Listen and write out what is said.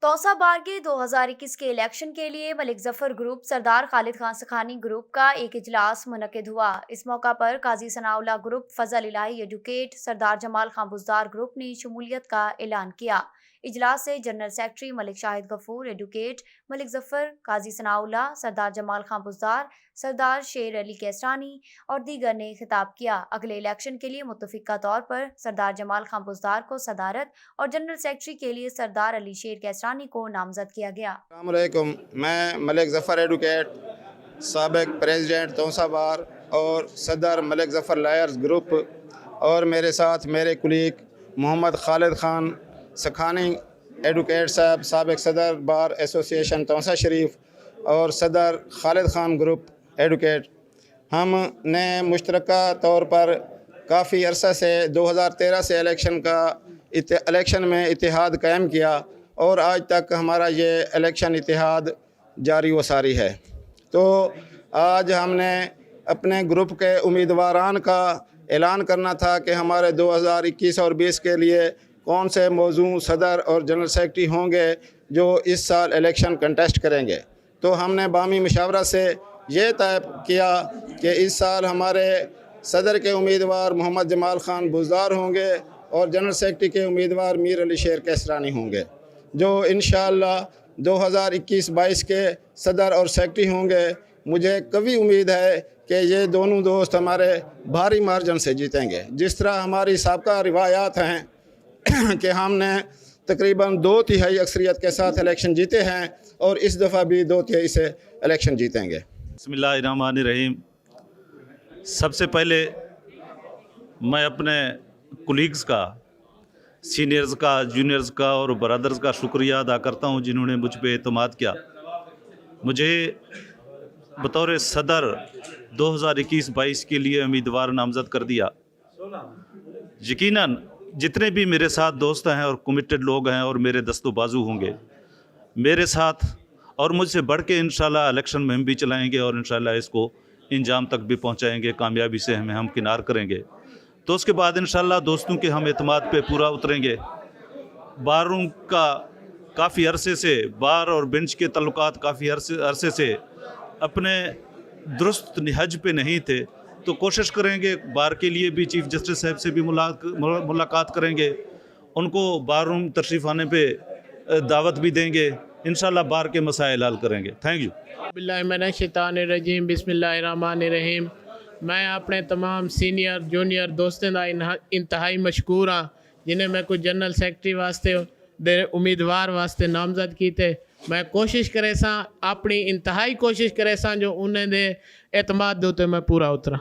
توسا بار کے 2021 کے الیکشن کے لیے ملک ظفر گروپ سردار خالد خان سکھانی گروپ کا ایک اجلاس منعقد ہوا۔ اس موقع پر قاضی ثناء اللہ گروپ، فضل الہی ایڈوکیٹ، سردار جمال خان بزدار گروپ نے شمولیت کا اعلان کیا۔ اجلاس سے جنرل سیکرٹری ملک شاہد غفور ایڈوکیٹ، ملک ظفر، قاضی ثناء اللہ، سردار جمال خان بزدار، سردار شیر علی کیسرانی اور دیگر نے خطاب کیا۔ اگلے الیکشن کے لیے متفقہ طور پر سردار جمال خان بزدار کو صدارت اور جنرل سیکرٹری کے لیے سردار علی شیر کیسرانی کو نامزد کیا گیا۔ السلام علیکم، میں ملک ظفر ایڈوکیٹ، سابق پریزیڈنٹ توسا بار اور صدر ملک ظفر لائرز گروپ، اور میرے ساتھ میرے کلیگ محمد خالد خان سکھانی ایڈوکیٹ صاحب، سابق صدر بار ایسوسیشن توسا شریف اور صدر خالد خان گروپ ایڈوکیٹ، ہم نے مشترکہ طور پر کافی عرصہ سے 2013 سے الیکشن میں اتحاد قائم کیا اور آج تک ہمارا یہ الیکشن اتحاد جاری و ساری ہے۔ تو آج ہم نے اپنے گروپ کے امیدواران کا اعلان کرنا تھا کہ ہمارے 2021 اور 20 کے لیے کون سے موضوع صدر اور جنرل سیکرٹری ہوں گے جو اس سال الیکشن کنٹیسٹ کریں گے۔ تو ہم نے باہمی مشاورت سے یہ طے کیا کہ اس سال ہمارے صدر کے امیدوار محمد جمال خان بزدار ہوں گے اور جنرل سیکرٹری کے امیدوار میر علی شیر کیسرانی ہوں گے، جو انشاءاللہ 2021-22 کے صدر اور سیکرٹری ہوں گے۔ مجھے قوی امید ہے کہ یہ دونوں دوست ہمارے بھاری مارجن سے جیتیں گے، جس طرح ہماری سابقہ روایات ہیں کہ ہم نے تقریباً 2/3 اکثریت کے ساتھ الیکشن جیتے ہیں اور اس دفعہ بھی 2/3 سے الیکشن جیتیں گے۔ بسم اللہ الرحمن الرحیم۔ سب سے پہلے میں اپنے کولیگز کا، سینئرز کا، جونیئرز کا اور برادرز کا شکریہ ادا کرتا ہوں جنہوں نے مجھ پہ اعتماد کیا، مجھے بطور صدر 2021-22 کے لیے امیدوار نامزد کر دیا۔ یقیناً جتنے بھی میرے ساتھ دوست ہیں اور کمیٹڈ لوگ ہیں اور میرے دست و بازو ہوں گے میرے ساتھ، اور مجھ سے بڑھ کے انشاءاللہ الیکشن میں ہم بھی چلائیں گے اور انشاءاللہ اس کو انجام تک بھی پہنچائیں گے، کامیابی سے ہم کنار کریں گے۔ تو اس کے بعد انشاءاللہ دوستوں کے ہم اعتماد پہ پورا اتریں گے۔ باروں کا کافی عرصے سے، بار اور بینچ کے تعلقات کافی عرصے سے اپنے درست نہج پہ نہیں تھے، تو کوشش کریں گے بار کے لیے بھی چیف جسٹس صاحب سے بھی ملاقات کریں گے، ان کو بار روم تشریف آنے پہ دعوت بھی دیں گے، انشاءاللہ بار کے مسائل حل کریں گے۔ Thank you. باللہ من الشیطان الرجیم، بسم اللہ الرحمن الرحیم۔ میں اپنے تمام سینئر جونیئر دوستوں کا انتہائی مشکور ہاں جنہیں میں کچھ جنرل سیکرٹری واسطے دے امیدوار واسطے نامزد کیتے۔ میں کوشش کرے ساں، اپنی انتہائی کوشش کرے ساں جو انہیں دے اعتماد دے تے میں پورا اترا۔